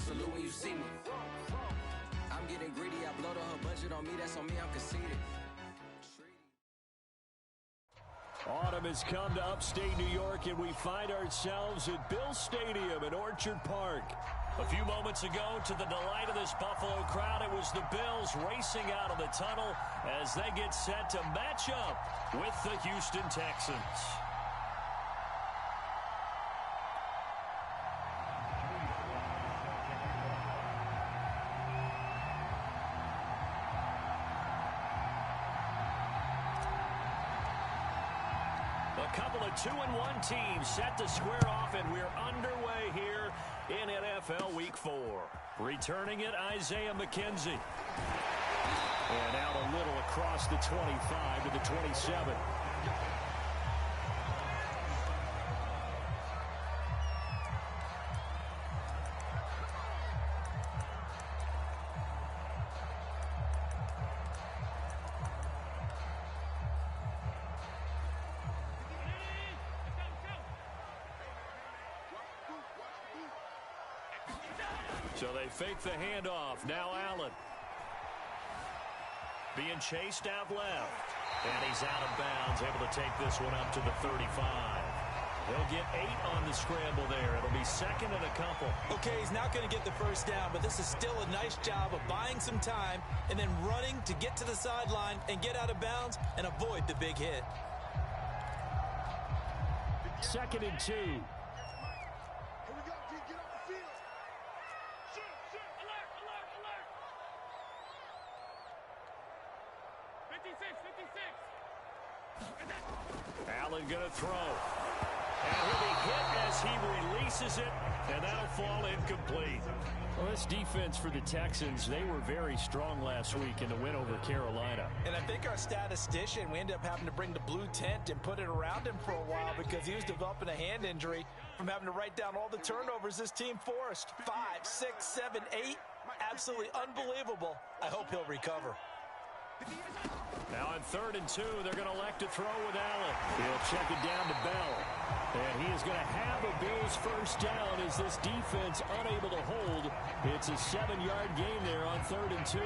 Salute when you see me. I'm getting greedy, I blow to her budget on me, that's on me, I'm conceited. Autumn has come to upstate New York, and we find ourselves at Bill Stadium in Orchard Park. A few moments ago, to the delight of this Buffalo crowd, it was the Bills racing out of the tunnel as they get set to match up with the Houston Texans. A couple of 2-1 teams set to square off, and we're underway here in NFL Week 4. Returning it, Isaiah McKenzie. And out a little across the 25 to the 27. So they fake the handoff. Now Allen. Being chased out left. And he's out of bounds, able to take this one up to the 35. He'll get 8 on the scramble there. It'll be second and a couple. Okay, he's not going to get the first down, but this is still a nice job of buying some time and then running to get to the sideline and get out of bounds and avoid the big hit. Second and 2. Allen going to throw. And he'll be hit as he releases it, and that'll fall incomplete. Well, this defense for the Texans, they were very strong last week in the win over Carolina. And I think our statistician, we ended up having to bring the blue tent and put it around him for a while because he was developing a hand injury from having to write down all the turnovers this team forced. 5, 6, 7, 8. Absolutely unbelievable. I hope he'll recover. Now on 3rd and 2, they're going to elect to throw with Allen. He'll check it down to Bell. And he is going to have a Bills first down as this defense unable to hold. It's a 7-yard gain there on 3rd and 2.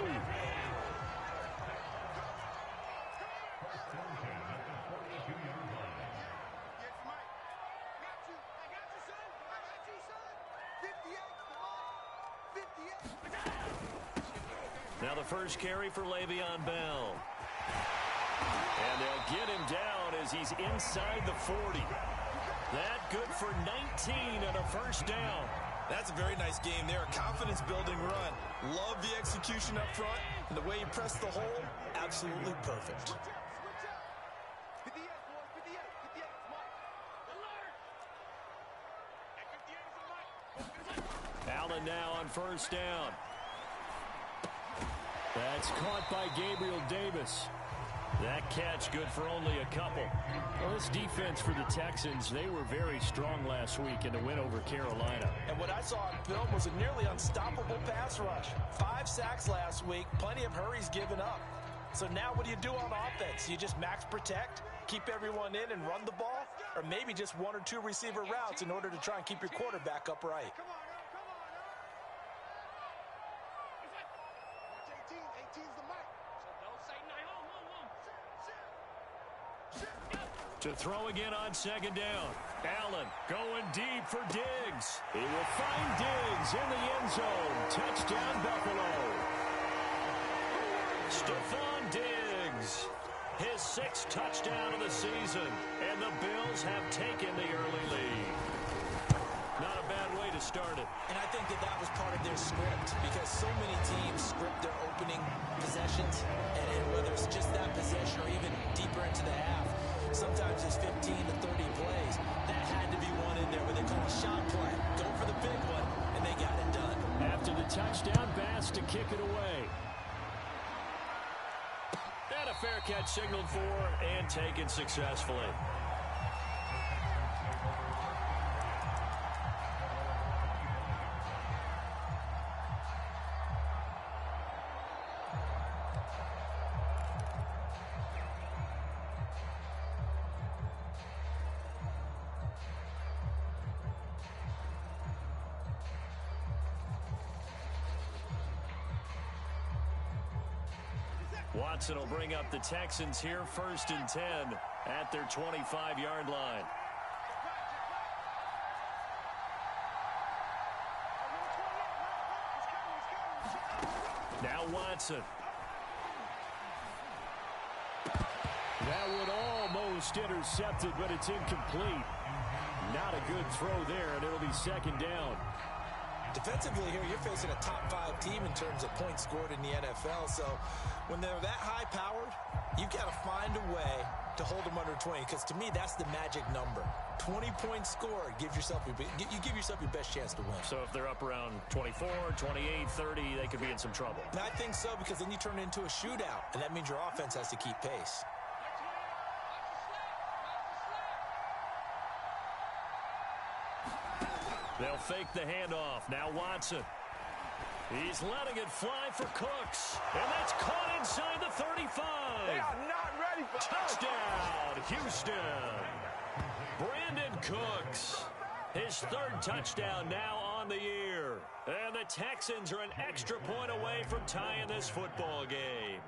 Now the first carry for Le'Veon Bell. And they'll get him down as he's inside the 40. That good for 19 and a first down. That's a very nice game there. A confidence-building run. Love the execution up front. And the way you press the hole, absolutely perfect. Allen now on first down. That's caught by Gabriel Davis. That catch good for only a couple. Well, this defense for the Texans, they were very strong last week in the win over Carolina. And what I saw on film was a nearly unstoppable pass rush. 5 sacks last week, plenty of hurries given up. So now what do you do on offense? You just max protect, keep everyone in and run the ball, or maybe just 1 or 2 receiver routes in order to try and keep your quarterback upright. To throw again on 2nd down. Allen going deep for Diggs. He will find Diggs in the end zone. Touchdown, Buffalo. Stephon Diggs. His 6th touchdown of the season. And the Bills have taken the early lead. Not a bad way to start it. And I think that was part of their script because so many teams script their opening possessions. And whether it's just that possession or even deeper into the half, sometimes it's 15 to 30 plays. That had to be one in there where they call a shot play. Go for the big one, and they got it done. After the touchdown, Bass to kick it away. And a fair catch signaled for and taken successfully. Watson will bring up the Texans here, 1st and 10 at their 25-yard line. Now Watson. That one almost intercepted, but it's incomplete. Not a good throw there, and it'll be 2nd down. Defensively here, you're facing a top-5 team in terms of points scored in the NFL. So when they're that high-powered, you've got to find a way to hold them under 20. Because to me, that's the magic number. 20 points scored. You give yourself your best chance to win. So if they're up around 24, 28, 30, they could be in some trouble. And I think so, because then you turn it into a shootout, and that means your offense has to keep pace. They'll fake the handoff. Now Watson. He's letting it fly for Cooks. And that's caught inside the 35. They are not ready for touchdown, Houston. Brandon Cooks. His 3rd touchdown now on the year. And the Texans are an extra point away from tying this football game.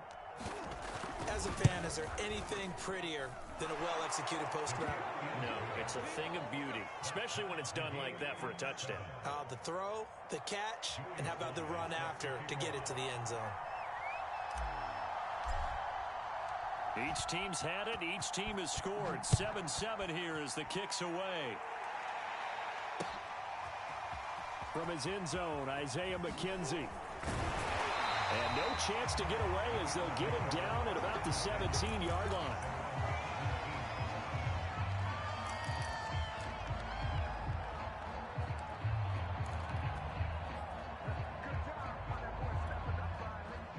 As a fan, is there anything prettier than a well-executed post route? No, it's a thing of beauty, especially when it's done like that for a touchdown. The throw, the catch, and how about the run after to get it to the end zone? Each team's had it. Each team has scored. 7-7 here as the kick's away. From his end zone, Isaiah McKenzie. And no chance to get away as they'll get him down at about the 17-yard line.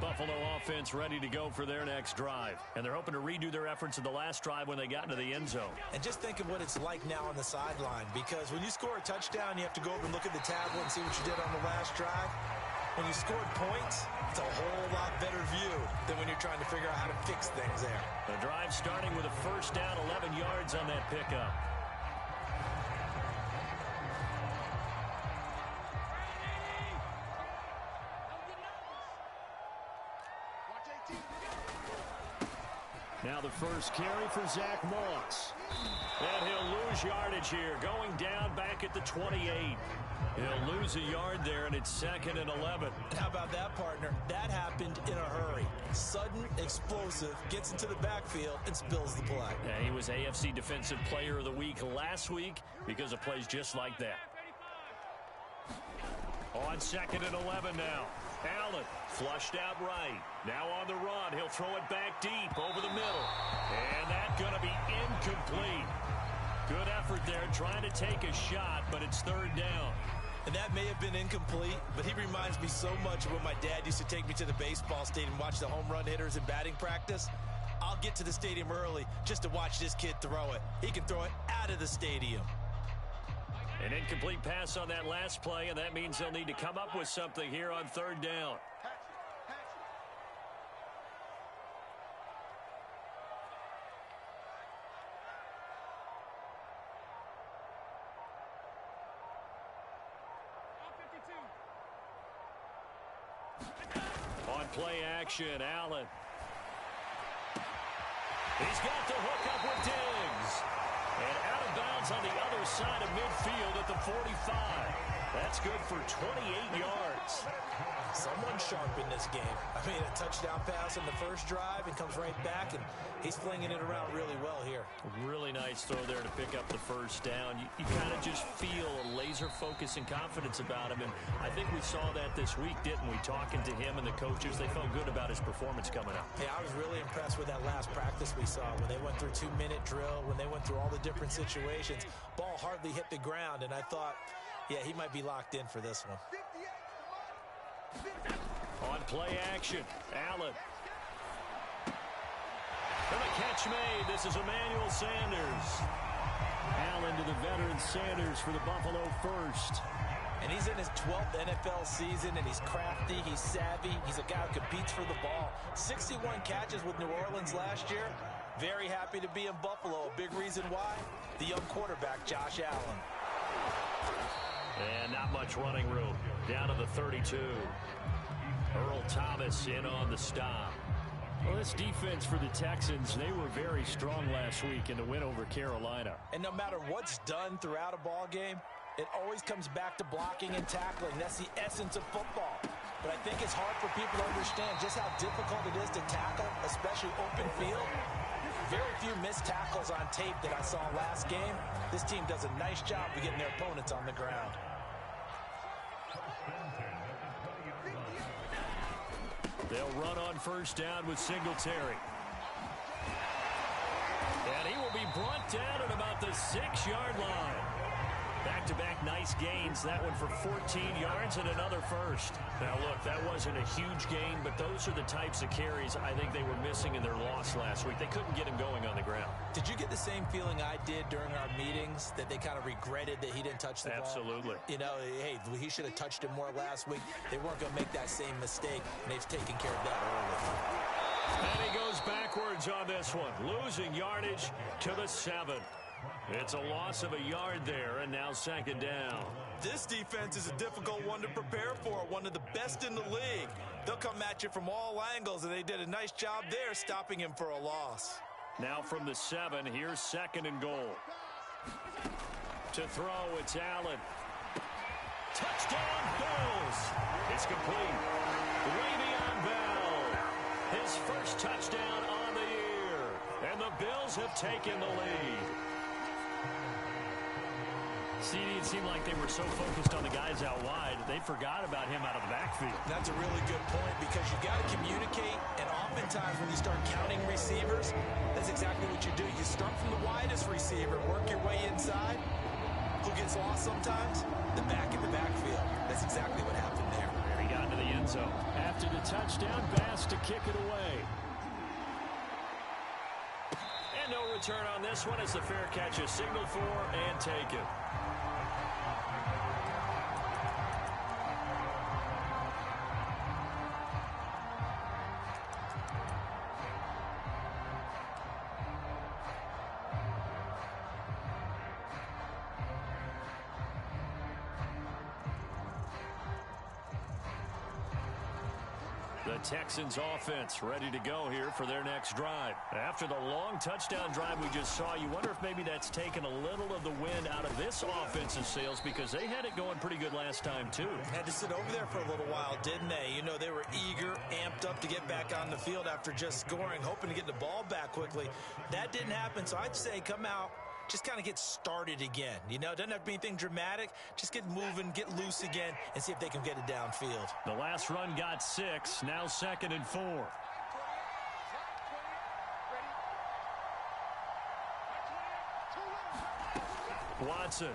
Buffalo offense ready to go for their next drive. And they're hoping to redo their efforts in the last drive when they got into the end zone. And just think of what it's like now on the sideline, because when you score a touchdown, you have to go over and look at the tablet and see what you did on the last drive. When you scored points, it's a whole lot better view than when you're trying to figure out how to fix things there. The drive starting with a 1st down, 11 yards on that pickup. Now the first carry for Zach Moss. And he'll lose yardage here, going down back at the 28. He'll lose a yard there, and it's 2nd and 11. How about that, partner? That happened in a hurry. Sudden, explosive, gets into the backfield, and spills the play. Yeah, he was AFC Defensive Player of the Week last week because of plays just like that. On 2nd and 11 now. Allen flushed out right. Now on the run. He'll throw it back deep over the middle. And that's going to be incomplete. Good effort there trying to take a shot, but it's 3rd down. And that may have been incomplete, but he reminds me so much of when my dad used to take me to the baseball stadium and watch the home run hitters in batting practice. I'll get to the stadium early just to watch this kid throw it. He can throw it out of the stadium. An incomplete pass on that last play, and that means they'll need to come up with something here on 3rd down. On play action, Allen. He's got the hook up with Diggs. And out of bounds on the other side of midfield at the 45. That's good for 28 yards. Someone sharp in this game. I mean, a touchdown pass on the first drive and comes right back, and he's flinging it around really well here. Really nice throw there to pick up the 1st down. You kind of just feel a laser focus and confidence about him, and I think we saw that this week, didn't we? Talking to him and the coaches, they felt good about his performance coming up. Hey, I was really impressed with that last practice we saw when they went through 2-minute drill, when they went through all the different situations. Ball hardly hit the ground, and I thought, yeah, he might be locked in for this one. On play action, Allen. And the catch made. This is Emmanuel Sanders. Allen to the veteran Sanders for the Buffalo first. And he's in his 12th NFL season, and he's crafty, he's savvy, he's a guy who competes for the ball. 61 catches with New Orleans last year. Very happy to be in Buffalo. A big reason why, the young quarterback, Josh Allen. And not much running room. Down to the 32. Earl Thomas in on the stop. Well, this defense for the Texans, they were very strong last week in the win over Carolina. And no matter what's done throughout a ball game, it always comes back to blocking and tackling. That's the essence of football. But I think it's hard for people to understand just how difficult it is to tackle, especially open field. Very few missed tackles on tape that I saw last game. This team does a nice job of getting their opponents on the ground. They'll run on first down with Singletary. And he will be brought down at about the 6-yard line. Back-to-back nice gains. That one for 14 yards and another first. Now, look, that wasn't a huge gain, but those are the types of carries I think they were missing in their loss last week. They couldn't get him going on the ground. Did you get the same feeling I did during our meetings, that they kind of regretted that he didn't touch the ball? Absolutely. You know, hey, he should have touched him more last week. They weren't going to make that same mistake, and they've taken care of that early. And he goes backwards on this one, losing yardage to the 7. It's a loss of a yard there, and now second down. This defense is a difficult one to prepare for, one of the best in the league. They'll come at you from all angles, and they did a nice job there stopping him for a loss. Now from the 7, here's second and goal. To throw, it's Allen. Touchdown, Bills! It's complete. Le'Veon Bell, his first touchdown on the year. And the Bills have taken the lead. CD, it seemed like they were so focused on the guys out wide, they forgot about him out of the backfield. That's a really good point, because you've got to communicate, and oftentimes when you start counting receivers, that's exactly what you do. You start from the widest receiver, work your way inside. Who gets lost sometimes? The back in the backfield. That's exactly what happened there. And he got into the end zone. After the touchdown, Bass to kick it away. And no return on this one as the fair catch is signaled for and taken. The Texans offense ready to go here for their next drive. After the long touchdown drive we just saw, you wonder if maybe that's taken a little of the wind out of this offensive sails, because they had it going pretty good last time too. Had to sit over there for a little while, didn't they? You know, they were eager, amped up to get back on the field after just scoring, hoping to get the ball back quickly. That didn't happen, so I'd say come out, just kind of get started again. You know, it doesn't have to be anything dramatic. Just get moving, get loose again, and see if they can get it downfield. The last run got 6, now second and 4. Watson.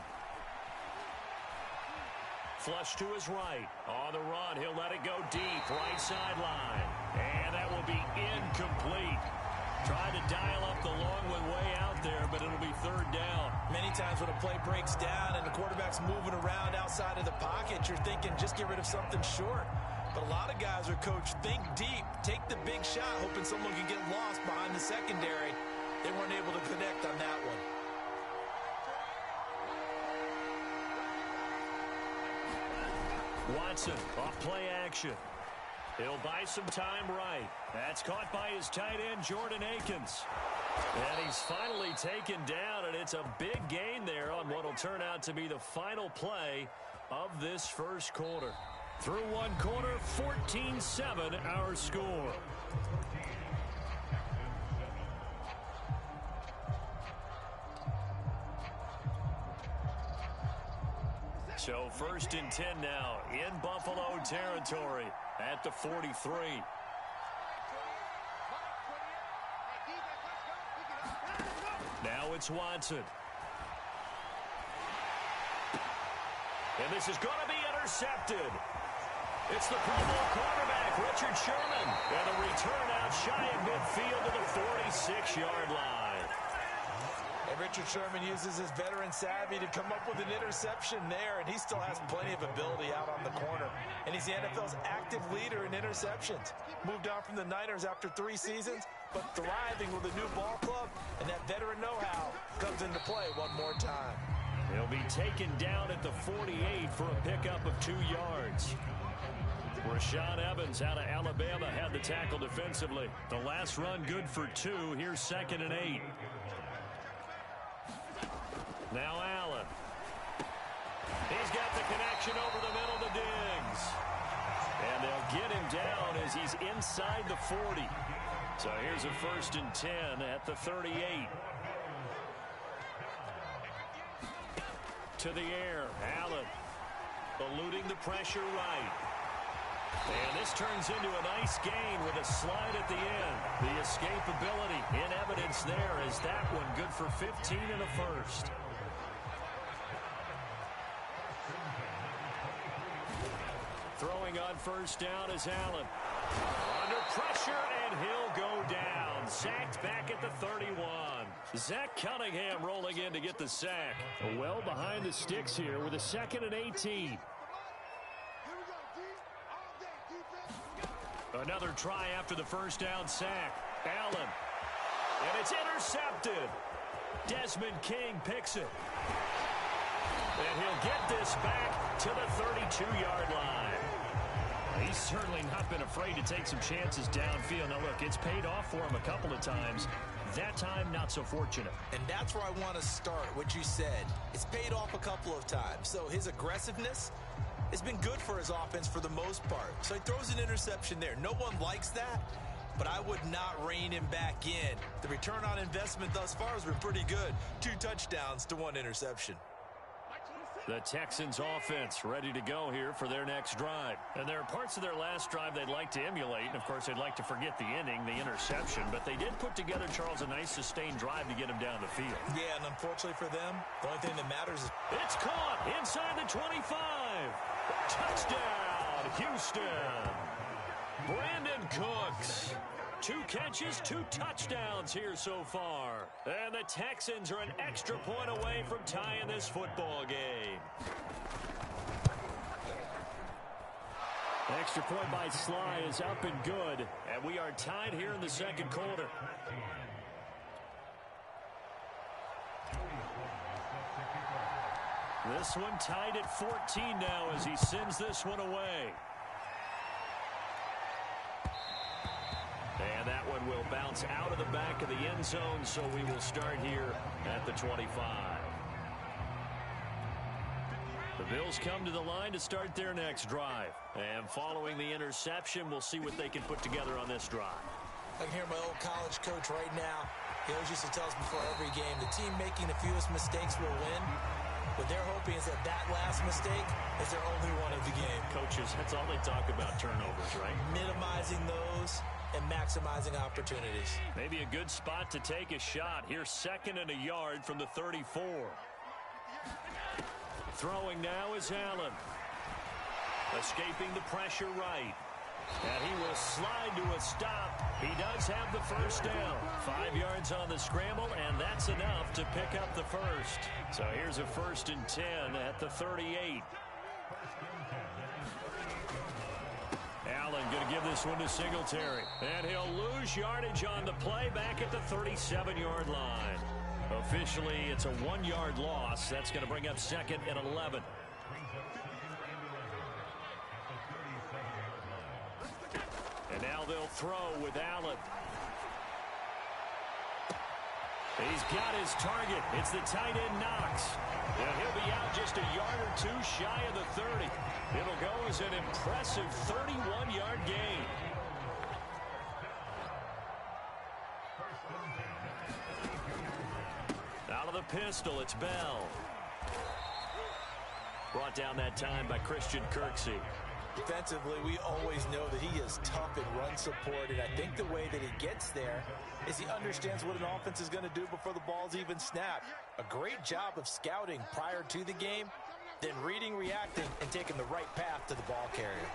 Flush to his right. On the run, he'll let it go deep, right sideline. And that will be incomplete. Trying to dial up the long one way out there, but it'll be third down. Many times when a play breaks down and the quarterback's moving around outside of the pocket, you're thinking just get rid of something short. But a lot of guys are coached, think deep, take the big shot, hoping someone can get lost behind the secondary. They weren't able to connect on that one. Watson off play action. He'll buy some time right. That's caught by his tight end, Jordan Akins. And he's finally taken down, and it's a big gain there on what will turn out to be the final play of this first quarter. Through one quarter, 14-7 our score. So first and 10 now in Buffalo territory at the 43. Now it's Watson. And this is going to be intercepted. It's the Pro Bowl quarterback, Richard Sherman. And a return out shy of midfield to the 46-yard line. And Richard Sherman uses his veteran savvy to come up with an interception there, and he still has plenty of ability out on the corner. And he's the NFL's active leader in interceptions. Moved on from the Niners after 3 seasons, but thriving with a new ball club, and that veteran know-how comes into play one more time. He'll be taken down at the 48 for a pickup of 2 yards. Rashaan Evans out of Alabama had the tackle defensively. The last run good for 2. Here's 2nd and 8. Now Allen. He's got the connection over the middle to Diggs. And they'll get him down as he's inside the 40. So here's a 1st and 10 at the 38. To the air, Allen eluding the pressure right. And this turns into a nice gain with a slide at the end. The escapability in evidence there as that one good for 15 and a 1st. Throwing on 1st down is Allen. Under pressure, and he'll go down. Sacked back at the 31. Zach Cunningham rolling in to get the sack. Well behind the sticks here with a 2nd and 18. Another try after the 1st down sack. Allen. And it's intercepted. Desmond King picks it. And he'll get this back to the 32-yard line. He's certainly not been afraid to take some chances downfield. Now, look, it's paid off for him a couple of times. That time, not so fortunate. And that's where I want to start, what you said. It's paid off a couple of times. So his aggressiveness has been good for his offense for the most part. So he throws an interception there. No one likes that, but I would not rein him back in. The return on investment thus far has been pretty good. 2 touchdowns to 1 interception. The Texans offense ready to go here for their next drive. And there are parts of their last drive they'd like to emulate. And, of course, they'd like to forget the inning, the interception. But they did put together, Charles, a nice sustained drive to get him down the field. Yeah, and unfortunately for them, the only thing that matters is... It's caught inside the 25. Touchdown, Houston. Brandon Cooks. 2 catches, 2 touchdowns here so far. And the Texans are an extra point away from tying this football game. Extra point by Sly is up and good. And we are tied here in the 2nd quarter. This one tied at 14 now as he sends this one away. And that one will bounce out of the back of the end zone, so we will start here at the 25. The Bills come to the line to start their next drive. And following the interception, we'll see what they can put together on this drive. I can hear my old college coach right now. He always used to tell us before every game, the team making the fewest mistakes will win. What they're hoping is that last mistake is their only one of the game. Coaches, that's all they talk about, turnovers, right? Minimizing those and maximizing opportunities. Maybe a good spot to take a shot. Here's 2nd and a yard from the 34. Throwing now is Allen. Escaping the pressure right. And he will slide to a stop. He does have the 1st down. 5 yards on the scramble, and that's enough to pick up the 1st. So here's a 1st and 10 at the 38. Allen going to give this one to Singletary. And he'll lose yardage on the play back at the 37-yard line. Officially, it's a 1-yard loss. That's going to bring up 2nd and 11. And now they'll throw with Allen. He's got his target. It's the tight end Knox. And he'll be out just a yard or 2 shy of the 30. It'll go as an impressive 31-yard gain. Out of the pistol, it's Bell. Brought down that time by Christian Kirksey. Defensively, we always know that he is tough in run support, and I think the way that he gets there is he understands what an offense is going to do before the ball's even snapped. A great job of scouting prior to the game, then reading, reacting, and taking the right path to the ball carrier.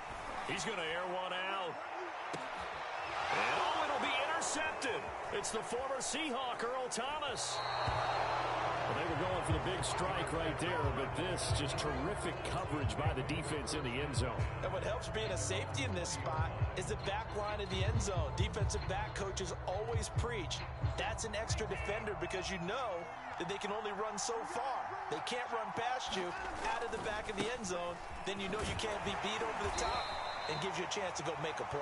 He's going to air one out. And it'll be intercepted. It's the former Seahawk, Earl Thomas. Well, they were going for the big strike right there, but this just terrific coverage by the defense in the end zone. And what helps being a safety in this spot is the back line of the end zone. Defensive back coaches always preach. That's an extra defender because you know that they can only run so far. They can't run past you out of the back of the end zone. Then you know you can't be beat over the top. and gives you a chance to go make a play.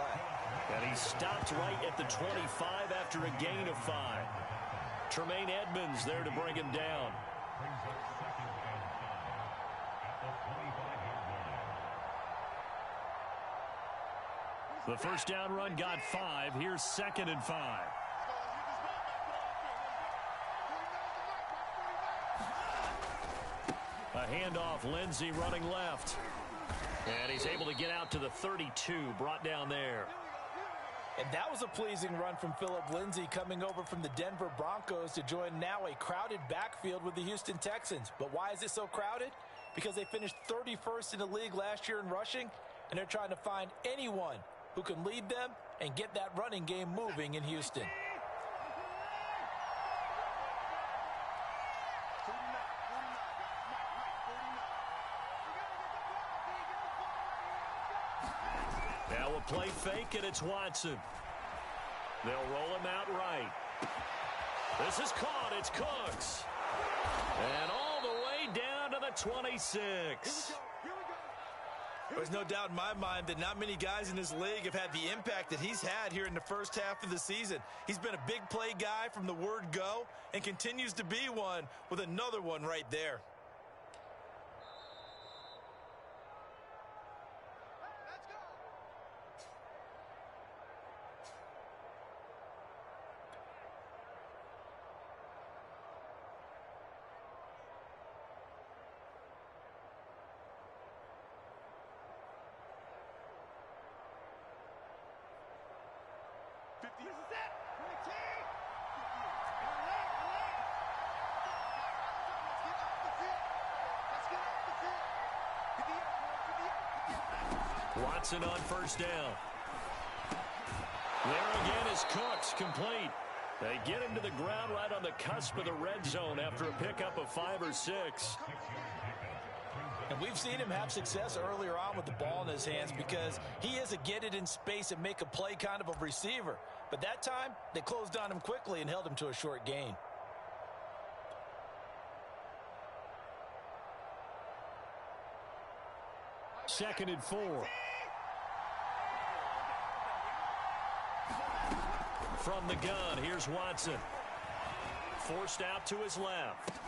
And he stopped right at the 25 after a gain of 5. Tremaine Edmonds there to bring him down. The first down run got 5. Here's 2nd and 5. A handoff, Lindsey running left. And he's able to get out to the 32, brought down there. And that was a pleasing run from Phillip Lindsay, coming over from the Denver Broncos to join now a crowded backfield with the Houston Texans. But why is it so crowded? Because they finished 31st in the league last year in rushing, and they're trying to find anyone who can lead them and get that running game moving in Houston. Now a play fake, and it's Watson. They'll roll him out right. This is caught. It's Cooks. And all the way down to the 26. There's no doubt in my mind that not many guys in this league have had the impact that he's had here in the first half of the season. He's been a big play guy from the word go and continues to be one with another one right there. Watson on first down. There again is Cooks, complete. They get him to the ground right on the cusp of the red zone after a pickup of 5 or 6. And we've seen him have success earlier on with the ball in his hands because he is a get it in space and make a play kind of a receiver. But that time, they closed on him quickly and held him to a short gain. Second and 4. From the gun, here's Watson. Forced out to his left.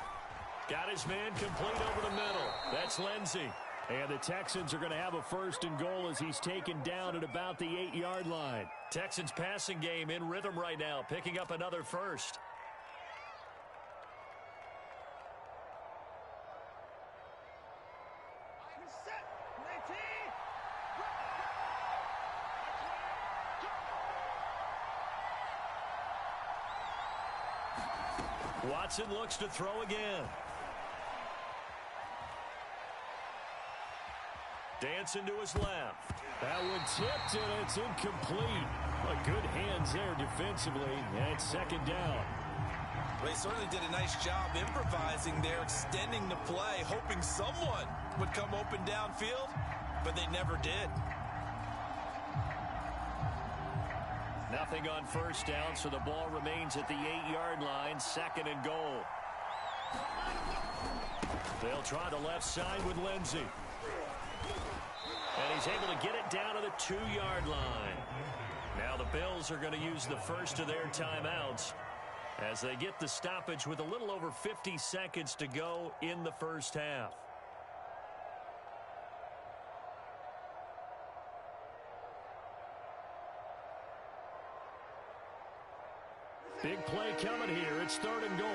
Got his man complete over the middle. That's Lindsey. And the Texans are going to have a 1st and goal as he's taken down at about the 8-yard line. Texans passing game in rhythm right now, picking up another 1st. Watson looks to throw again. Dancing to his left. That one tipped, and it's incomplete. Good hands there defensively, and 2nd down. They certainly did a nice job improvising there, extending the play, hoping someone would come open downfield, but they never did. Nothing on first down, so the ball remains at the 8-yard line, 2nd and goal. They'll try the left side with Lindsey. And he's able to get it down to the 2-yard line. Now the Bills are going to use the first of their timeouts as they get the stoppage with a little over 50 seconds to go in the first half. Big play coming here. It's 3rd and goal.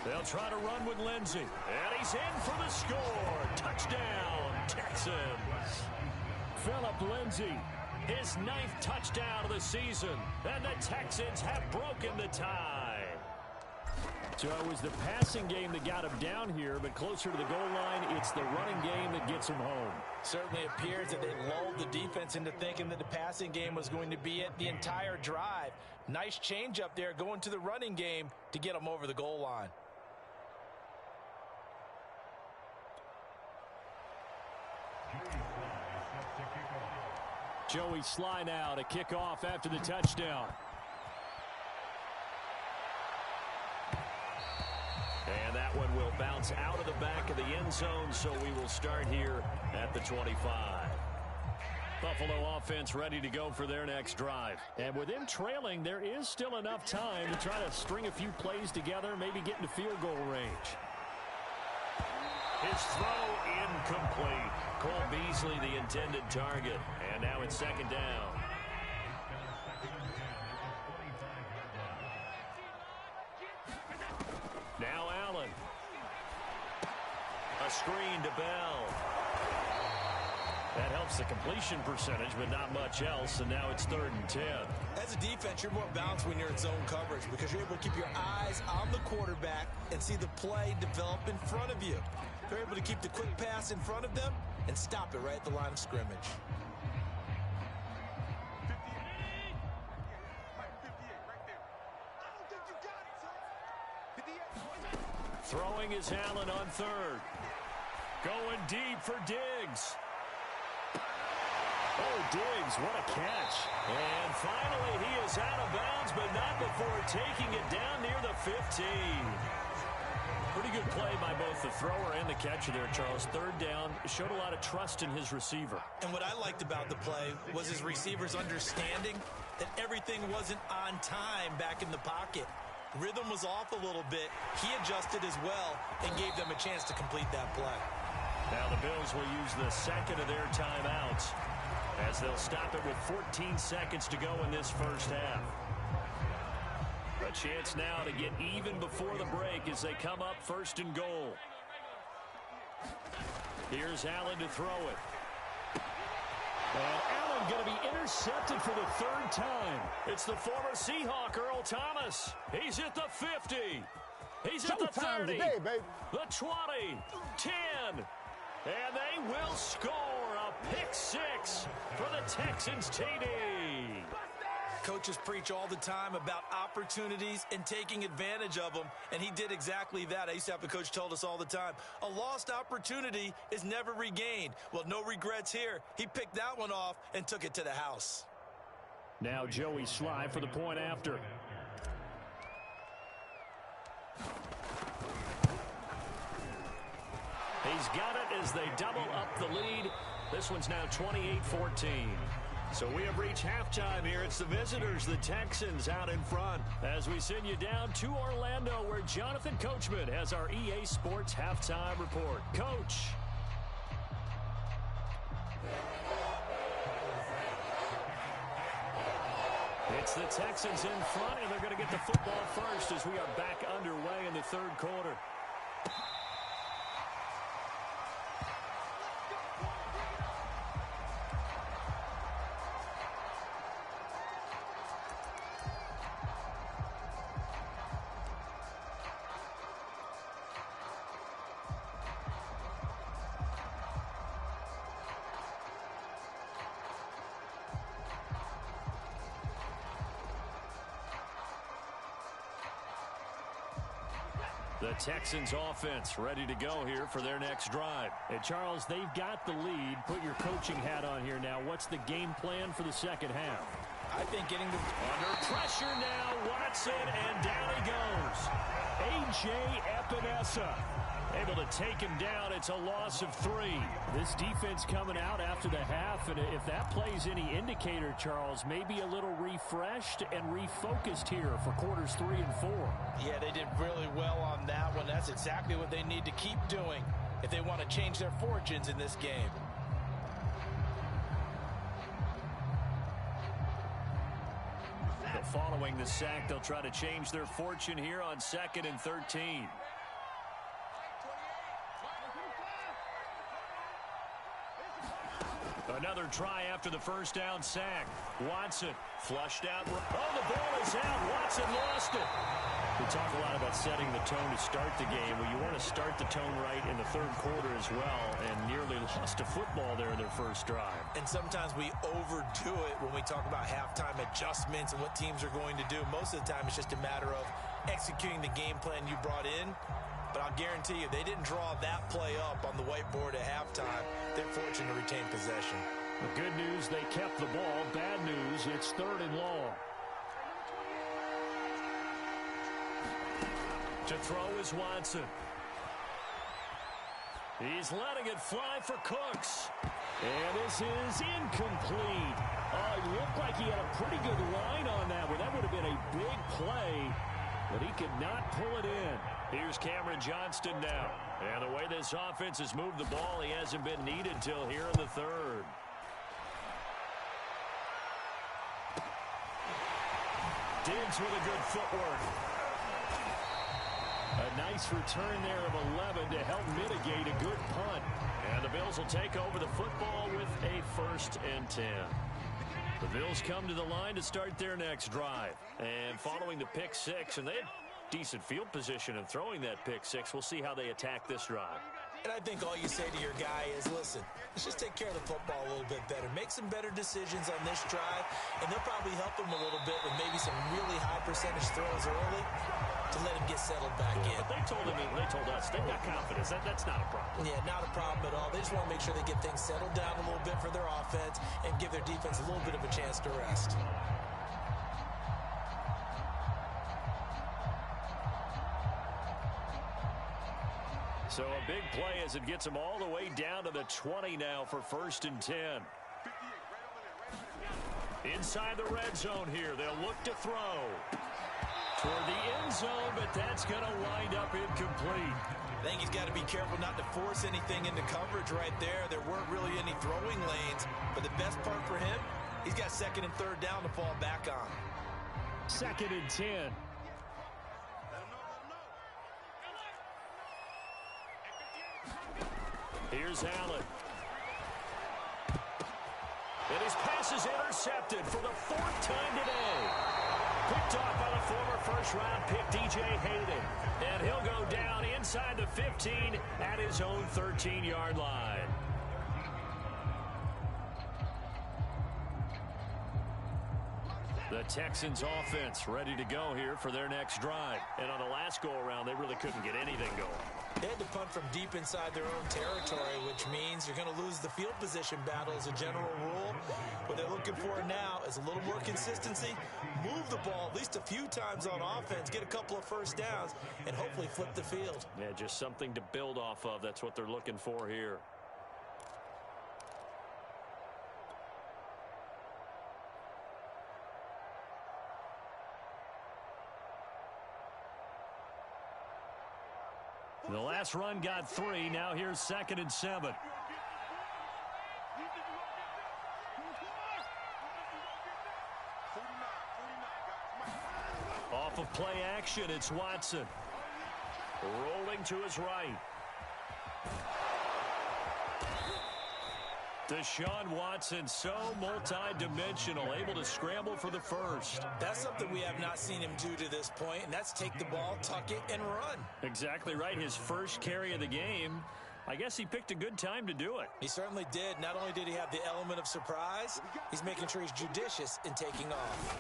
They'll try to run with Lindsey. And he's in for the score. Touchdown, Texans. Phillip Lindsay, his 9th touchdown of the season. And the Texans have broken the tie. So it was the passing game that got him down here, but closer to the goal line, it's the running game that gets him home. Certainly appears that they lulled the defense into thinking that the passing game was going to be it the entire drive. Nice change up there going to the running game to get them over the goal line. Joey Sly now to kick off after the touchdown. And that one will a bounce out of the back of the end zone, so we will start here at the 25. Buffalo offense ready to go for their next drive. And with them trailing, there is still enough time to try to string a few plays together, maybe get into field goal range. His throw incomplete. Cole Beasley the intended target. And now it's second down. Now Allen. A screen to Bell. That helps the completion percentage, but not much else, and now it's 3rd and 10. As a defense, you're more balanced when you're in zone coverage because you're able to keep your eyes on the quarterback and see the play develop in front of you. You're able to keep the quick pass in front of them and stop it right at the line of scrimmage. Throwing is Allen on 3rd. Going deep for Diggs. Oh, Diggs, what a catch. And finally, he is out of bounds, but not before taking it down near the 15. Pretty good play by both the thrower and the catcher there, Charles. 3rd down, showed a lot of trust in his receiver. And what I liked about the play was his receiver's understanding that everything wasn't on time back in the pocket. Rhythm was off a little bit. He adjusted as well and gave them a chance to complete that play. Now the Bills will use the second of their timeouts as they'll stop it with 14 seconds to go in this first half. A chance now to get even before the break as they come up 1st and goal. Here's Allen to throw it. And Allen going to be intercepted for the 3rd time. It's the former Seahawk, Earl Thomas. He's at the 50. He's at the 30. Today, baby. The 20. 10. And they will score a pick 6 for the Texans TD. Coaches preach all the time about opportunities and taking advantage of them, and he did exactly that. I used to have a coach told us all the time, a lost opportunity is never regained. Well, no regrets here. He picked that one off and took it to the house. Now Joey Sly for the point after. He's got it as they double up the lead. This one's now 28-14. So we have reached halftime here. It's the visitors, the Texans, out in front. As we send you down to Orlando, where Jonathan Coachman has our EA Sports halftime report. Coach. It's the Texans in front, and they're going to get the football first as we are back underway in the 3rd quarter. The Texans offense ready to go here for their next drive. And Charles, they've got the lead. Put your coaching hat on here now. What's the game plan for the second half? I think getting them under pressure now. Watson, and down he goes. A.J. Epinesa able to take him down. It's a loss of 3. This defense coming out after the half, and if that plays any indicator, Charles, maybe a little refreshed and refocused here for quarters 3 and 4. Yeah, they did really well on that one. That's exactly what they need to keep doing if they want to change their fortunes in this game. But following the sack, they'll try to change their fortune here on 2nd and 13. Another try after the first down sack. Watson flushed out. Oh, the ball is out. Watson lost it. We talk a lot about setting the tone to start the game. Well, you want to start the tone right in the 3rd quarter as well, and nearly lost a football there in their first drive. And sometimes we overdo it when we talk about halftime adjustments and what teams are going to do. Most of the time, it's just a matter of executing the game plan you brought in. But I'll guarantee you, they didn't draw that play up on the whiteboard at halftime. They're fortunate to retain possession. The good news, they kept the ball. Bad news, it's 3rd and long. To throw is Watson. He's letting it fly for Cooks. And this is incomplete. Oh, it looked like he had a pretty good line on that one. That would have been a big play, but he could not pull it in. Here's Cameron Johnston now. And the way this offense has moved the ball, he hasn't been needed till here in the third. Diggs with a good footwork. A nice return there of 11 to help mitigate a good punt. And the Bills will take over the football with a 1st and 10. The Bills come to the line to start their next drive. And following the pick six, and they had decent field position in throwing that pick six, we'll see how they attack this drive. And I think all you say to your guy is, listen, let's just take care of the football a little bit better. Make some better decisions on this drive, and they'll probably help him a little bit with maybe some really high percentage throws early to let him get settled back in. But they told us they've got confidence. That's not a problem. Yeah, not a problem at all. They just want to make sure they get things settled down a little bit for their offense and give their defense a little bit of a chance to rest. So a big play as it gets them all the way down to the 20 now for 1st and 10. Inside the red zone here. They'll look to throw toward the end zone, but that's going to wind up incomplete. I think he's got to be careful not to force anything into coverage right there. There weren't really any throwing lanes, but the best part for him, he's got 2nd and 3rd down to fall back on. 2nd and 10. Here's Allen. And his pass is intercepted for the 4th time today. Picked off by the former first-round pick, DJ Hayden. And he'll go down inside the 15 at his own 13-yard line. The Texans offense ready to go here for their next drive. And on the last go-around, they really couldn't get anything going. They had to punt from deep inside their own territory, which means you're going to lose the field position battle as a general rule. What they're looking for now is a little more consistency, move the ball at least a few times on offense, get a couple of first downs, and hopefully flip the field. Yeah, just something to build off of. That's what they're looking for here. The last run got 3. Now here's 2nd and 7. Off of play action, it's Watson. Rolling to his right. Deshaun Watson, so multi-dimensional, able to scramble for the first. That's something we have not seen him do to this point, and that's take the ball, tuck it, and run. Exactly right. His first carry of the game. I guess he picked a good time to do it. He certainly did. Not only did he have the element of surprise, he's making sure he's judicious in taking off.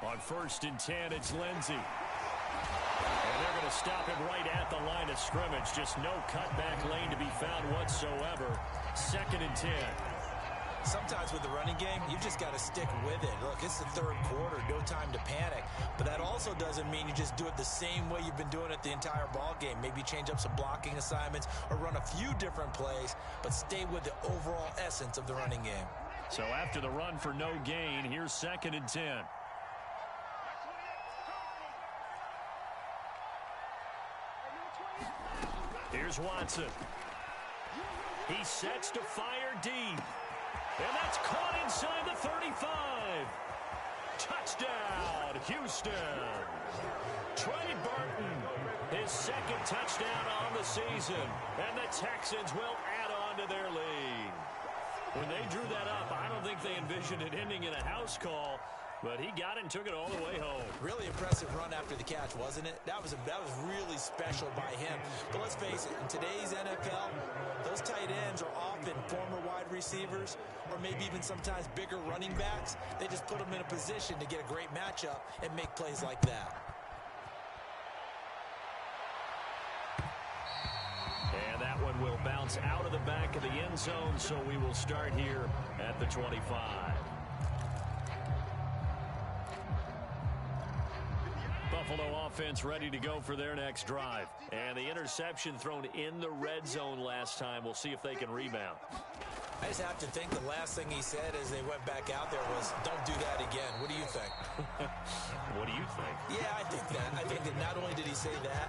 On 1st and 10, it's Lindsey. And they're going to stop him right at the line of scrimmage. Just no cutback lane to be found whatsoever. 2nd and 10. Sometimes with the running game, you've just got to stick with it. Look, it's the 3rd quarter, no time to panic. But that also doesn't mean you just do it the same way you've been doing it the entire ball game. Maybe change up some blocking assignments or run a few different plays, but stay with the overall essence of the running game. So after the run for no gain, here's 2nd and 10. Here's Watson. He sets to fire deep. And that's caught inside the 35. Touchdown, Houston. Trey Burton, his 2nd touchdown on the season. And the Texans will add on to their lead. When they drew that up, I don't think they envisioned it ending in a house call. But he got it and took it all the way home. Really impressive run after the catch, wasn't it? That was really special by him. But let's face it, in today's NFL, those tight ends are often former wide receivers or maybe even sometimes bigger running backs. They just put them in a position to get a great matchup and make plays like that. And that one will bounce out of the back of the end zone, so we will start here at the 25. Buffalo offense ready to go for their next drive. And the interception thrown in the red zone last time. We'll see if they can rebound. I just have to think the last thing he said as they went back out there was, don't do that again. What do you think? What do you think? Yeah, I think that. I think that not only did he say that,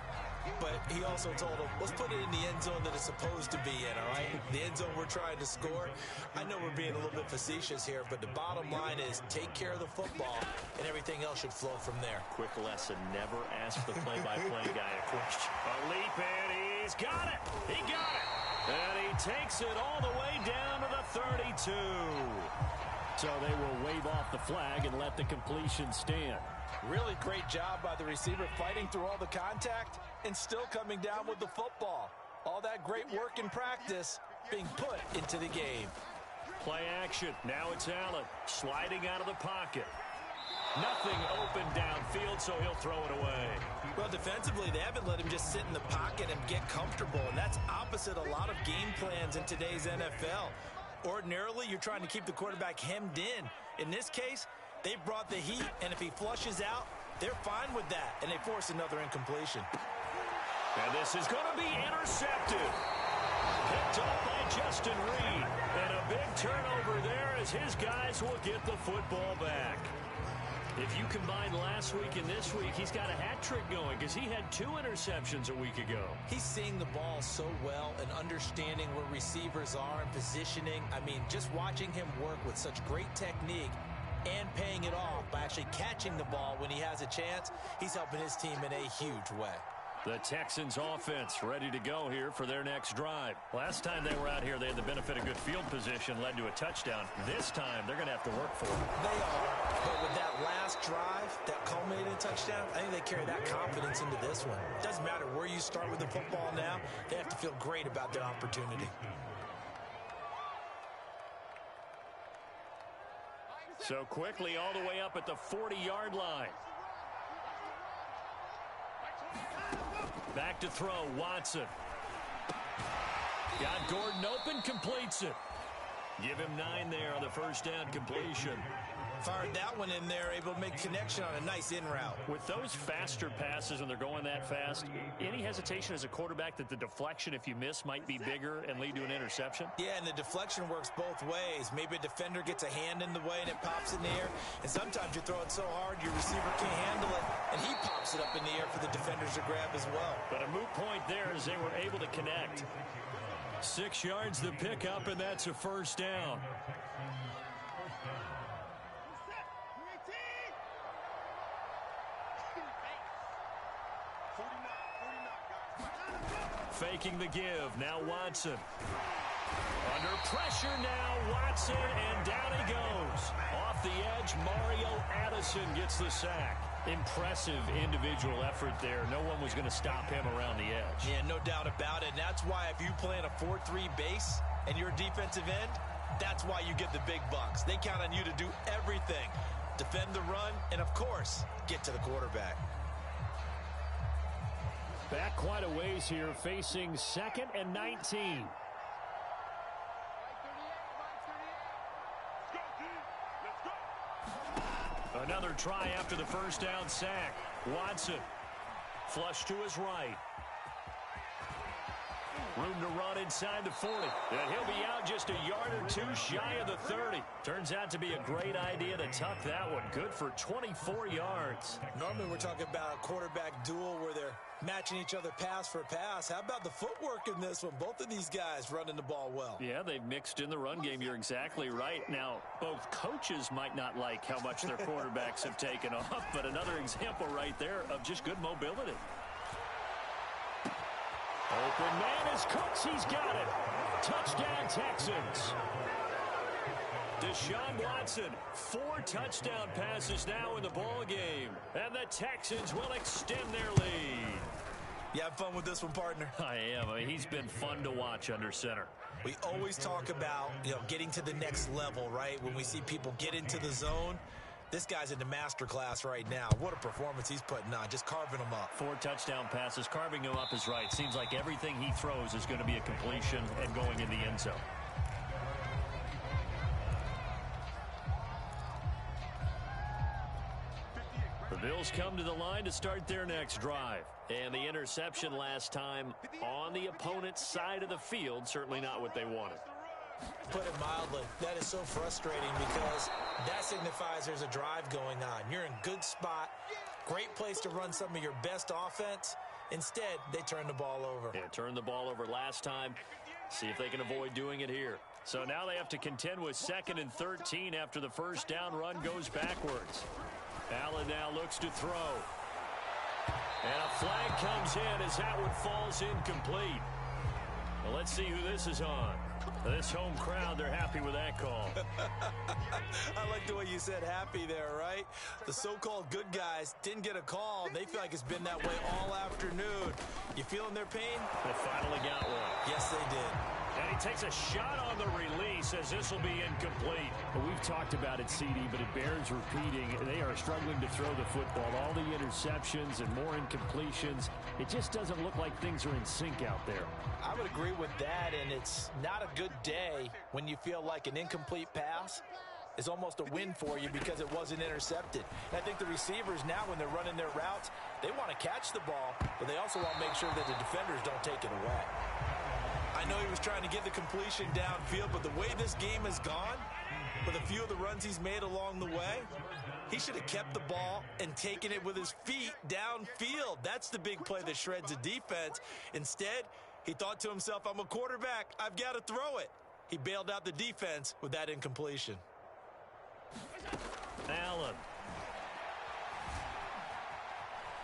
but he also told him, let's put it in the end zone that it's supposed to be in, all right? The end zone we're trying to score. I know we're being a little bit facetious here, but the bottom line is take care of the football, and everything else should flow from there. Quick lesson, never ask the play-by-play guy a question. A leap, and he's got it. He got it. And he takes it all the way down to the 32. So they will wave off the flag and let the completion stand. Really great job by the receiver fighting through all the contact and still coming down with the football. All that great work in practice being put into the game. Play action. Now it's Allen sliding out of the pocket. Nothing open downfield, so he'll throw it away. Well, defensively, they haven't let him just sit in the pocket and get comfortable, and that's opposite a lot of game plans in today's NFL. Ordinarily, you're trying to keep the quarterback hemmed in. In this case, they brought the heat, and if he flushes out, they're fine with that, and they force another incompletion. And this is going to be intercepted. Picked up by Justin Reed. And a big turnover there as his guys will get the football back. If you combine last week and this week, he's got a hat trick going because he had 2 interceptions a week ago. He's seeing the ball so well and understanding where receivers are and positioning. I mean, just watching him work with such great technique and paying it off by actually catching the ball when he has a chance, he's helping his team in a huge way. The Texans offense ready to go here for their next drive. Last time they were out here, they had the benefit of good field position, led to a touchdown. This time, they're going to have to work for it. They are, but with that last drive, that culminated touchdown, I think they carry that confidence into this one. Doesn't matter where you start with the football now, they have to feel great about their opportunity. So quickly all the way up at the 40-yard line. Back to throw, Watson. Got Gordon open, completes it. Give him 9 there on the first down completion. Fired that one in there, able to make connection on a nice in route. With those faster passes and they're going that fast, any hesitation as a quarterback that the deflection, if you miss, might be bigger and lead to an interception? Yeah, and the deflection works both ways. Maybe a defender gets a hand in the way and it pops in the air. And sometimes you throw it so hard your receiver can't handle it, and he pops it up in the air for the defenders to grab as well. But a moot point there as they were able to connect. 6 yards the pickup, and that's a first down. Faking the give. Now Watson. Under pressure now, Watson, and down he goes. Off the edge, Mario Addison gets the sack. Impressive individual effort there. No one was going to stop him around the edge. Yeah, no doubt about it. And that's why if you play in a 4-3 base and you're a defensive end, that's why you get the big bucks. They count on you to do everything. Defend the run and, of course, get to the quarterback. Back quite a ways here, facing 2nd and 19. Another try after the first down sack. Watson, flush to his right. Room to run inside the 40. And he'll be out just a yard or 2 shy of the 30. Turns out to be a great idea to tuck that one. Good for 24 yards. Normally we're talking about a quarterback duel where they're matching each other pass for pass. How about the footwork in this one? Both of these guys running the ball well. Yeah, they've mixed in the run game. You're exactly right. Now, both coaches might not like how much their quarterbacks have taken off, but another example right there of just good mobility. Open man is Cooks. He's got it. Touchdown, Texans. Deshaun Watson, 4 touchdown passes now in the ball game. And the Texans will extend their lead. You have fun with this one, partner? I am. I mean, he's been fun to watch under center. We always talk about, getting to the next level, right? When we see people get into the zone. This guy's in the master class right now. What a performance he's putting on, just carving them up. 4 touchdown passes, carving him up is right. Seems like everything he throws is going to be a completion and going in the end zone. Bills come to the line to start their next drive. And the interception last time on the opponent's side of the field, certainly not what they wanted. Put it mildly, that is so frustrating because that signifies there's a drive going on. You're in good spot, great place to run some of your best offense. Instead, they turn the ball over. Yeah, turned the ball over last time. See if they can avoid doing it here. So now they have to contend with 2nd and 13 after the first down run goes backwards. Allen now looks to throw. And a flag comes in as that one falls incomplete. Well, let's see who this is on. This home crowd, they're happy with that call. I like the way you said happy there, right? The so-called good guys didn't get a call. They feel like it's been that way all afternoon. You feeling their pain? They finally got one. Yes, they did. And he takes a shot on the release as this will be incomplete. Well, we've talked about it, CD, but it bears repeating. They are struggling to throw the football. All the interceptions and more incompletions. It just doesn't look like things are in sync out there. I would agree with that, and it's not a good day when you feel like an incomplete pass is almost a win for you because it wasn't intercepted. And I think the receivers now, when they're running their routes, they want to catch the ball, but they also want to make sure that the defenders don't take it away. I know he was trying to get the completion downfield, but the way this game has gone, with a few of the runs he's made along the way, he should have kept the ball and taken it with his feet downfield. That's the big play that shreds the defense. Instead, he thought to himself, I'm a quarterback, I've got to throw it. He bailed out the defense with that incompletion. Allen.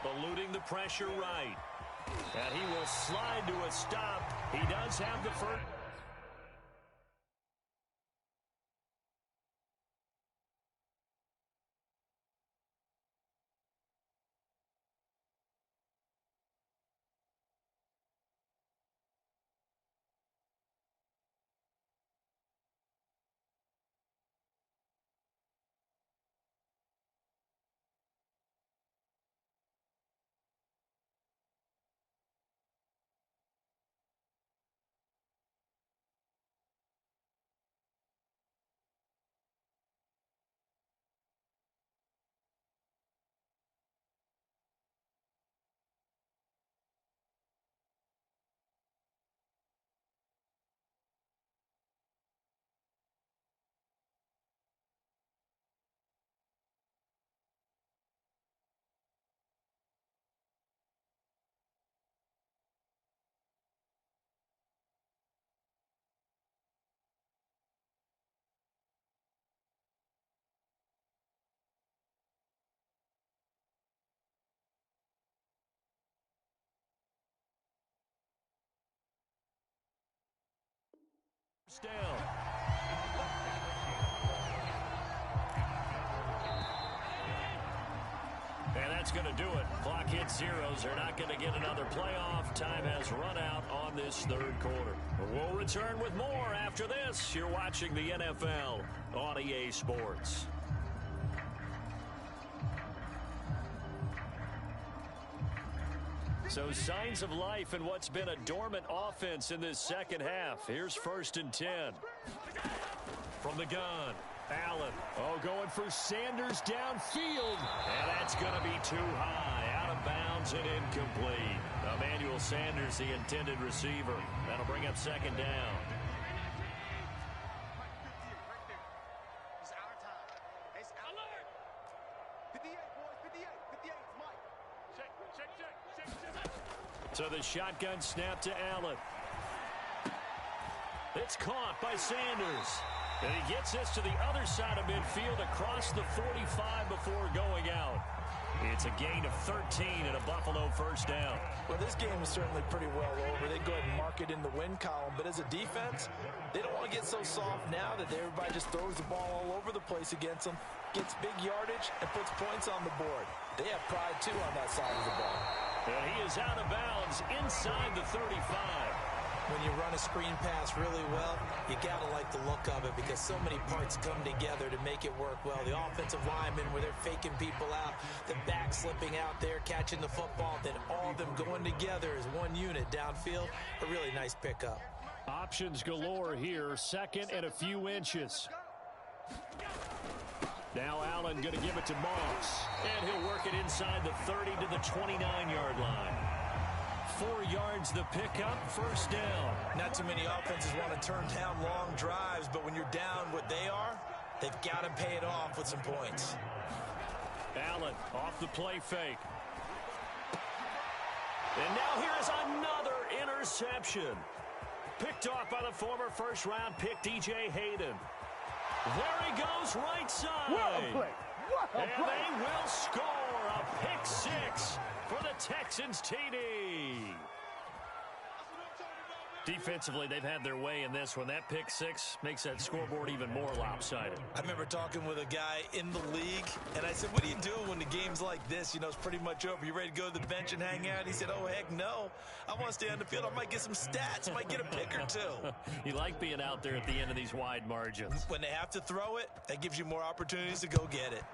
Eluding the pressure right. And he will slide to a stop. He does have the first. Down. And that's going to do it. Clock hits zeros. They're not going to get another playoff. Time has run out on this third quarter. We'll return with more after this. You're watching the NFL on EA Sports. So signs of life in what's been a dormant offense in this second half. Here's 1st and 10. From the gun, Allen. Oh, going for Sanders downfield. And that's going to be too high. Out of bounds and incomplete. Emmanuel Sanders, the intended receiver. That'll bring up 2nd down. So the shotgun snap to Allen. It's caught by Sanders. And he gets this to the other side of midfield across the 45 before going out. It's a gain of 13 and a Buffalo first down. Well, this game is certainly pretty well over. They go ahead and mark it in the win column. But as a defense, they don't want to get so soft now that everybody just throws the ball all over the place against them, gets big yardage, and puts points on the board. They have pride, too, on that side of the ball. And he is out of bounds inside the 35. When you run a screen pass really well, you got to like the look of it because so many parts come together to make it work well. The offensive linemen where they're faking people out, the back slipping out there, catching the football, then all of them going together as one unit downfield. A really nice pickup. Options galore here. 2nd and a few inches. Now Allen going to give it to Moss. And he'll work it inside the 30 to the 29-yard line. 4 yards the pickup, first down. Not too many offenses want to turn down long drives, but when you're down what they are, they've got to pay it off with some points. Allen off the play fake. And now here is another interception. Picked off by the former first-round pick, DJ Hayden. There he goes, right side. What a play. What a and play. they will score a pick six for the Texans TD. Defensively, they've had their way in this one. That pick six makes that scoreboard even more lopsided. I remember talking with a guy in the league, and I said, what do you do when the game's like this? You know, it's pretty much over. You ready to go to the bench and hang out? He said, oh, heck no. I want to stay on the field. I might get some stats. I might get a pick or two. You like being out there at the end of these wide margins. When they have to throw it, that gives you more opportunities to go get it.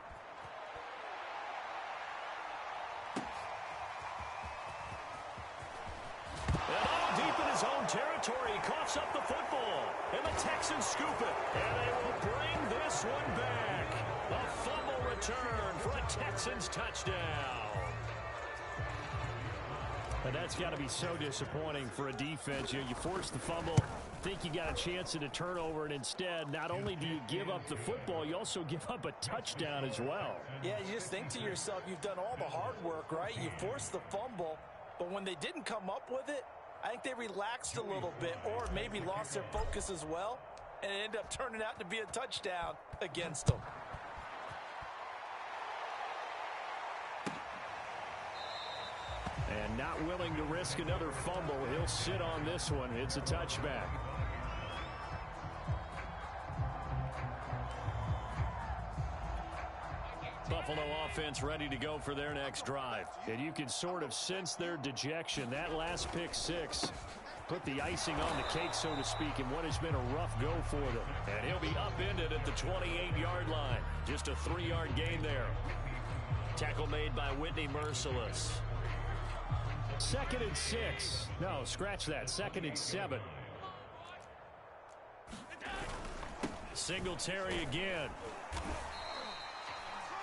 And all deep in his own territory, he coughs up the football. And the Texans scoop it. And they will bring this one back. A fumble return for a Texans touchdown. And that's got to be so disappointing for a defense. You force the fumble, think you got a chance at a turnover, and instead, not only do you give up the football, you also give up a touchdown as well. Yeah, you just think to yourself, you've done all the hard work, right? You forced the fumble, but when they didn't come up with it, I think they relaxed a little bit or maybe lost their focus as well, and it ended up turning out to be a touchdown against them. And not willing to risk another fumble, he'll sit on this one. It's a touchback. Buffalo offense ready to go for their next drive. And you can sort of sense their dejection. That last pick six put the icing on the cake, so to speak, in what has been a rough go for them. And he'll be upended at the 28-yard line. Just a 3-yard gain there. Tackle made by Whitney Merciless. 2nd and 6. No, scratch that. 2nd and 7. Singletary again.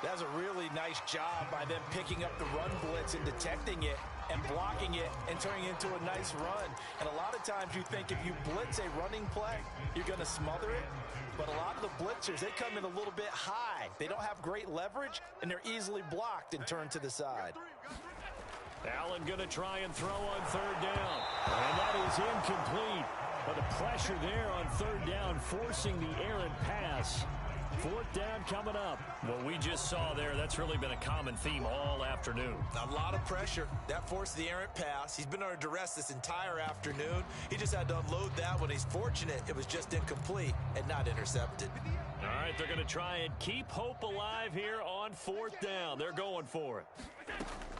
That was a really nice job by them picking up the run blitz and detecting it and blocking it and turning it into a nice run. And a lot of times you think if you blitz a running play, you're going to smother it. But a lot of the blitzers, they come in a little bit high. They don't have great leverage, and they're easily blocked and turned to the side. Allen going to try and throw on 3rd down. And that is incomplete. But the pressure there on 3rd down, forcing the errant pass. 4th down coming up. What we just saw there, that's really been a common theme all afternoon. A lot of pressure. That forced the errant pass. He's been under duress this entire afternoon. He just had to unload that one. He's fortunate it was just incomplete and not intercepted. All right, they're going to try and keep hope alive here on 4th down. They're going for it.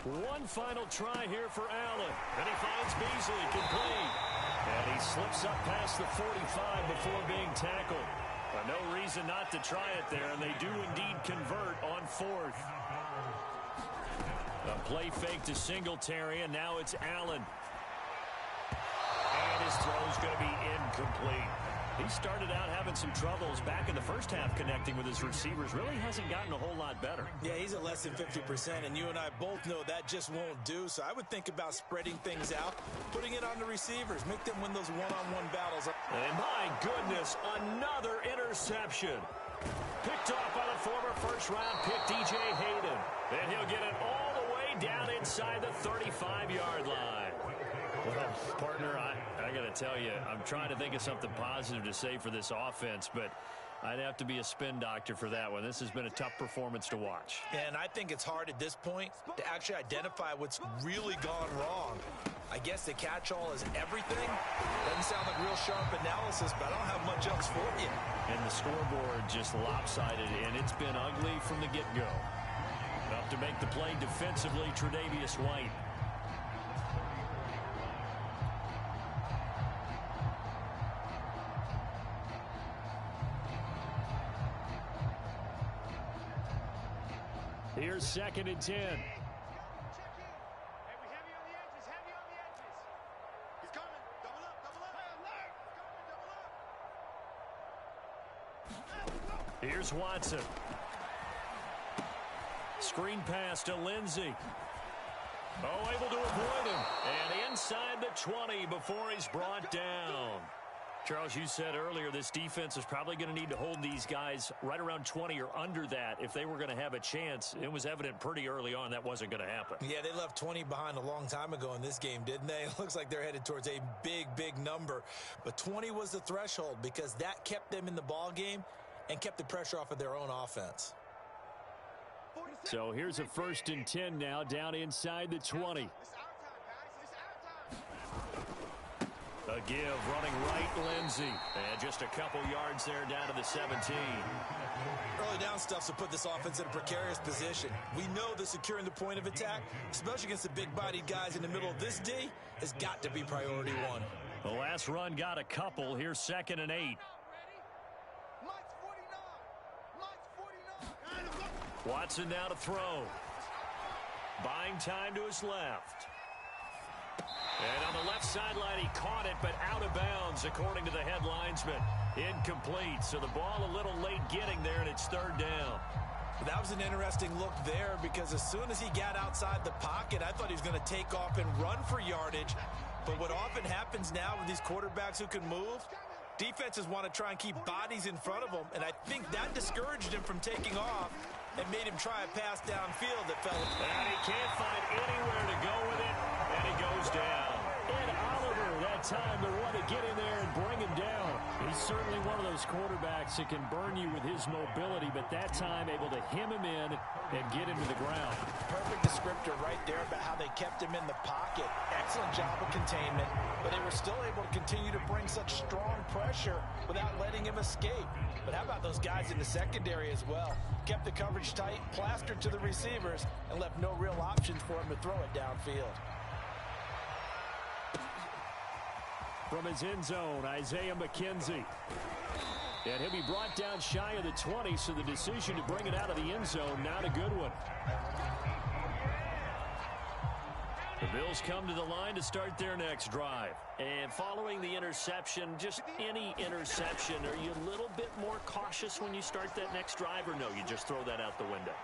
One final try here for Allen. And he finds Beasley complete. And he slips up past the 45 before being tackled. But no reason not to try it there, and they do indeed convert on 4th. A play fake to Singletary, and now it's Allen. And his throw's going to be incomplete. He started out having some troubles back in the first half connecting with his receivers. Really hasn't gotten a whole lot better. Yeah, he's at less than 50%, and you and I both know that just won't do. So I would think about spreading things out, putting it on the receivers, make them win those one-on-one battles. And my goodness, another interception. Picked off by the former first-round pick, DJ Hayden. And he'll get it all the way down inside the 35-yard line. Well, partner, I got to tell you, I'm trying to think of something positive to say for this offense, but I'd have to be a spin doctor for that one. This has been a tough performance to watch. And I think it's hard at this point to actually identify what's really gone wrong. I guess the catch-all is everything. Doesn't sound like real sharp analysis, but I don't have much else for you. And the scoreboard just lopsided, and it's been ugly from the get-go. Up to make the play defensively, Tre'Davious White. Here's 2nd and 10. Here's Watson. Screen pass to Lindsey. Oh, able to avoid him. And inside the 20 before he's brought down. Charles, you said earlier this defense is probably going to need to hold these guys right around 20 or under that if they were going to have a chance. It was evident pretty early on that wasn't going to happen. Yeah, they left 20 behind a long time ago in this game, didn't they? It looks like they're headed towards a big, big number. But 20 was the threshold because that kept them in the ball game and kept the pressure off of their own offense. So here's a 1st and 10 now down inside the 20. A give, running right, Lindsey. And just a couple yards there down to the 17. Early down stuff to put this offense in a precarious position. We know that securing the point of attack, especially against the big-bodied guys in the middle of this D, has got to be priority one. The last run got a couple. Here's 2nd and 8. Watson now to throw. Buying time to his left. And on the left sideline, he caught it, but out of bounds, according to the head linesman. Incomplete, so the ball a little late getting there, and it's 3rd down. That was an interesting look there because as soon as he got outside the pocket, I thought he was going to take off and run for yardage. But what often happens now with these quarterbacks who can move, defenses want to try and keep bodies in front of them, and I think that discouraged him from taking off and made him try a pass downfield that fell. And he can't find anywhere to go with it, and he goes down. And Oliver, that time the one to get in there and bring him down. He's certainly one of those quarterbacks that can burn you with his mobility, but that time able to hem him in and get him to the ground. Perfect descriptor right there about how they kept him in the pocket. Excellent job of containment, but they were still able to continue to bring such strong pressure without letting him escape. But how about those guys in the secondary as well? Kept the coverage tight, plastered to the receivers, and left no real options for him to throw it downfield. From his end zone, Isaiah McKenzie. And he'll be brought down shy of the 20, so the decision to bring it out of the end zone, not a good one. The Bills come to the line to start their next drive. And following the interception, just any interception, are you a little bit more cautious when you start that next drive, or no, you just throw that out the window?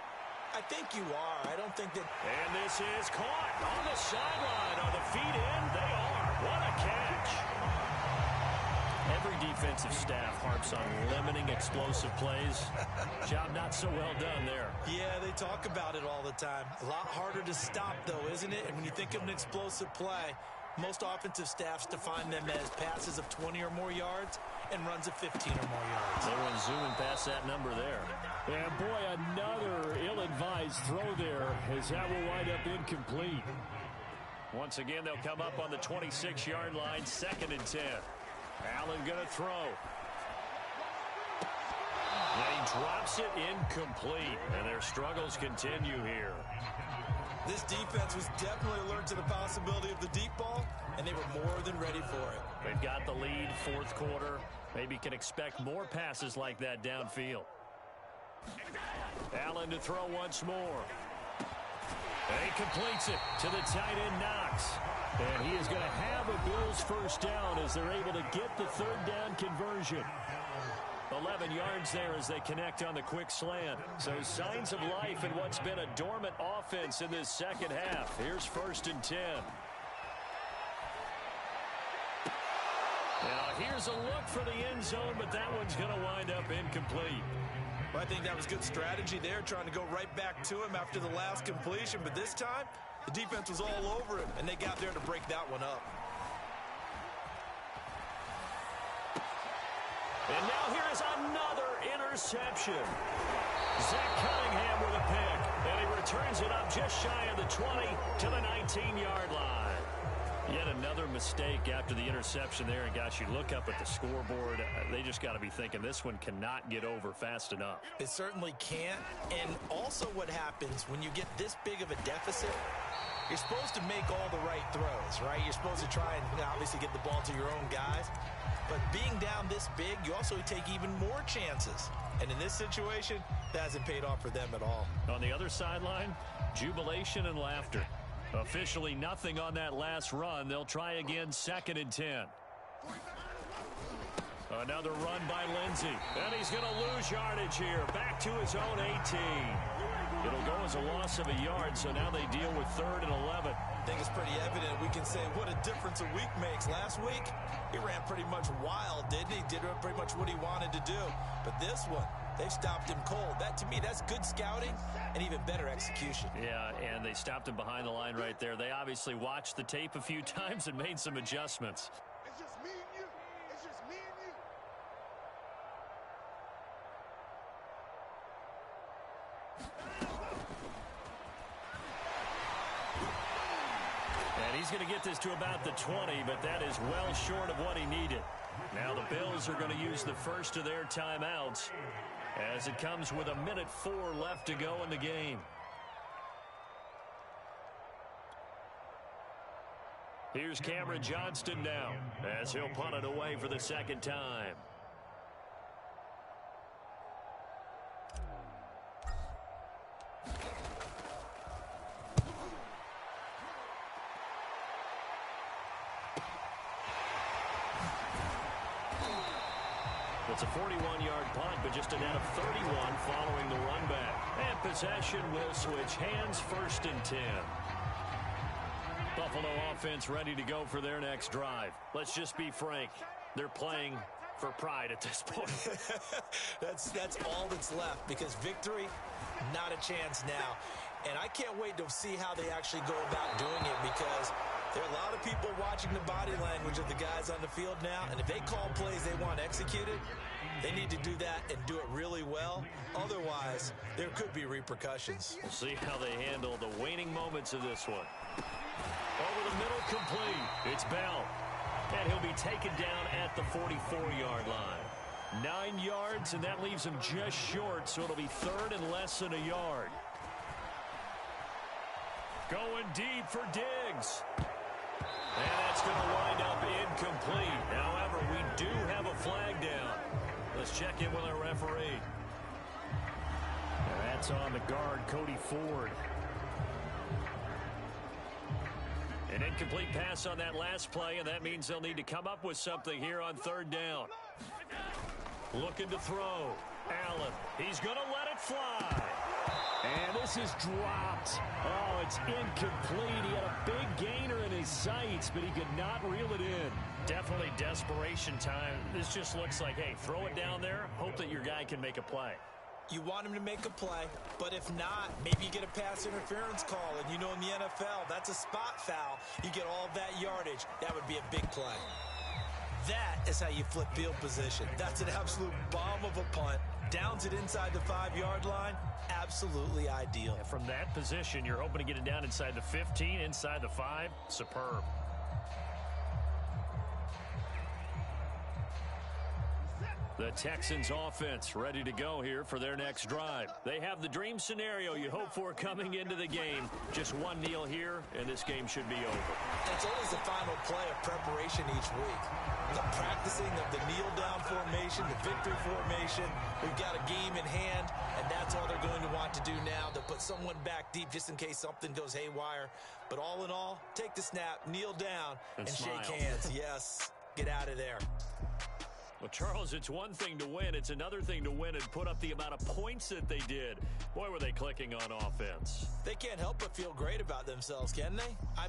I think you are. I don't think that... And this is caught on the sideline. On the feet in, they are. What a catch. Every defensive staff harps on limiting explosive plays. Job not so well done there. Yeah, they talk about it all the time. A lot harder to stop, though, isn't it? And when you think of an explosive play, most offensive staffs define them as passes of 20 or more yards and runs of 15 or more yards. They went zooming past that number there. And boy, another ill-advised throw there as that will wind up incomplete. Once again, they'll come up on the 26-yard line, 2nd and 10. Allen going to throw. And he drops it incomplete, and their struggles continue here. This defense was definitely alert to the possibility of the deep ball, and they were more than ready for it. They've got the lead, 4th quarter. Maybe can expect more passes like that downfield. Allen to throw once more. And he completes it to the tight end, Knox. And he is going to have a Bills 1st down as they're able to get the 3rd down conversion. 11 yards there as they connect on the quick slant. So signs of life in what's been a dormant offense in this second half. Here's 1st and 10. Now here's a look for the end zone, but that one's going to wind up incomplete. Well, I think that was good strategy there, trying to go right back to him after the last completion. But this time, the defense was all over him, and they got there to break that one up. And now here is another interception. Zach Cunningham with a pick, and he returns it up just shy of the 20 to the 19-yard line. Yet another mistake after the interception there, and gosh, you look up at the scoreboard, they just got to be thinking this one cannot get over fast enough. It certainly can't. And also what happens when you get this big of a deficit, you're supposed to make all the right throws, right? You're supposed to try and obviously get the ball to your own guys. But being down this big, you also take even more chances. And in this situation, that hasn't paid off for them at all. On the other sideline, jubilation and laughter. Officially nothing on that last run. They'll try again, 2nd and 10. Another run by Lindsey. And he's going to lose yardage here. Back to his own 18. It'll go as a loss of a yard, so now they deal with 3rd and 11. I think it's pretty evident. We can say what a difference a week makes. Last week, he ran pretty much wild, didn't he? Did pretty much what he wanted to do. But this one, they've stopped him cold. That, to me, that's good scouting and even better execution. Yeah, and they stopped him behind the line right there. They obviously watched the tape a few times and made some adjustments. It's just me and you. It's just me and you. And he's going to get this to about the 20, but that is well short of what he needed. Now the Bills are going to use the first of their timeouts as it comes with 1:04 left to go in the game. Here's Cameron Johnston now as he'll punt it away for the second time. It's a 41-yard punt, but just a net of 31 following the run back. And possession will switch hands, 1st and 10. Buffalo offense ready to go for their next drive. Let's just be frank. They're playing for pride at this point. That's all that's left, because victory, not a chance now. And I can't wait to see how they actually go about doing it, because there are a lot of people watching the body language of the guys on the field now, and if they call plays they want executed, they need to do that and do it really well. Otherwise, there could be repercussions. We'll see how they handle the waning moments of this one. Over the middle, complete. It's Bell. And he'll be taken down at the 44-yard line. 9 yards, and that leaves him just short, so it'll be 3rd and less than a yard. Going deep for Diggs. And that's going to wind up incomplete. However, we do have a flag down. Let's check in with our referee. And that's on the guard, Cody Ford. An incomplete pass on that last play, and that means they'll need to come up with something here on 3rd down. Looking to throw. Allen. He's going to let it fly. And this is dropped. Oh, it's incomplete. He had a big gainer in his sights, but he could not reel it in. Definitely desperation time. This just looks like, hey, throw it down there, hope that your guy can make a play. You want him to make a play, but if not, maybe you get a pass interference call, and you know in the NFL, that's a spot foul. You get all that yardage. That would be a big play. That is how you flip field position. That's an absolute bomb of a punt. Downs it inside the 5-yard line. Absolutely ideal. And from that position, you're hoping to get it down inside the 15, inside the 5. Superb. The Texans offense ready to go here for their next drive. They have the dream scenario you hope for coming into the game. Just one kneel here, and this game should be over. It's always the final play of preparation each week. The practicing of the kneel-down formation, the victory formation. We've got a game in hand, and that's all they're going to want to do now. They'll put someone back deep just in case something goes haywire. But all in all, take the snap, kneel down, and shake hands. Yes, get out of there. Well, Charles, it's one thing to win. It's another thing to win and put up the amount of points that they did. Boy, were they clicking on offense. They can't help but feel great about themselves, can they?